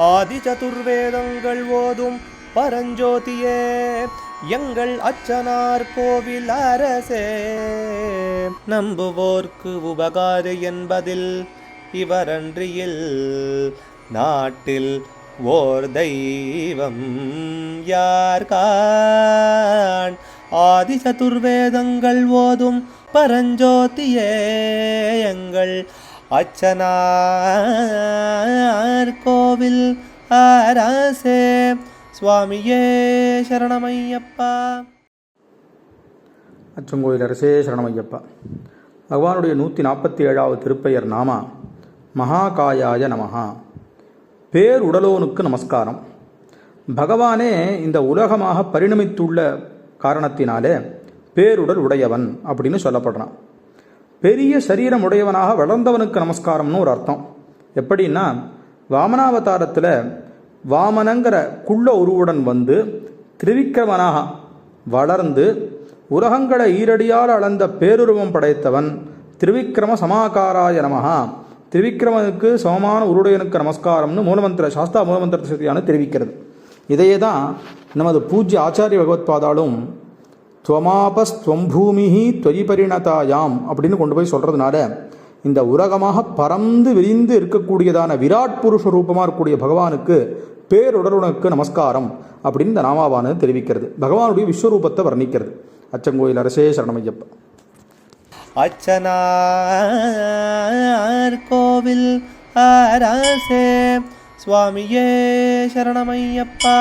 ஆதி சதுர்வேதங்கள் ஓதும் பரஞ்சோதியே எங்கள் அச்சனார் கோவில் அரசே. நம்புவோர்க்கு உபகாரி என்பதில் இவரன்றியில் நாட்டில் ஓர் தெய்வம் யார்கான். ஆதி சதுர்வேதங்கள் ஓதும் பரஞ்சோதியே எங்கள் அச்சனார் கோவில் அரசே. சுவாமியே சரணமையப்பா. அச்சங்கோயில் அரசே சரணமையப்பா. பகவானுடைய 147வது திருப்பெயர் நாமா மகாகாயாய நமஹா. பேருடலோனுக்கு நமஸ்காரம். பகவானே இந்த உலகமாக பரிணமித்துள்ள காரணத்தினாலே பேருடல் உடையவன் அப்படின்னு சொல்லப்படுறான். பெரிய சரீரம் உடையவனாக வளர்ந்தவனுக்கு நமஸ்காரம்னு ஒரு அர்த்தம். எப்படின்னா, வாமனாவதாரத்தில் வாமனங்கிற குள்ள உருவுடன் வந்து திரிவிக்ரமனாக வளர்ந்து உலகங்களை ஈரடியால் அளந்த பேருருவம் படைத்தவன் திரிவிக்ரம சமாகாராய நமஹா. திரிவிக்ரமனுக்கு சமமான உருடையனுக்கு நமஸ்காரம்னு மூலமந்திர சாஸ்தா மூலமந்திர சக்தியான தெரிவிக்கிறது. இதையே தான் நமது பூஜ்ய ஆச்சாரிய பகவத்பாதாலும் துவமாபஸ்துவம்பூமிஹி துவரிபரிணதாயாம் அப்படின்னு கொண்டு போய் சொல்கிறதுனால இந்த உலகமாக பறந்து விரிந்து இருக்கக்கூடியதான விராட் புருஷ ரூபமாக இருக்கக்கூடிய பகவானுக்கு பேருடலுனக்கு நமஸ்காரம் அப்படின்னு இந்த நாமாவானது தெரிவிக்கிறது. பகவானுடைய விஸ்வரூபத்தை வர்ணிக்கிறது. அச்சங்கோயில் அரசே சரணமையப்பா. அச்சனார் கோவில் அரசே. சுவாமியே சரணமையப்பா.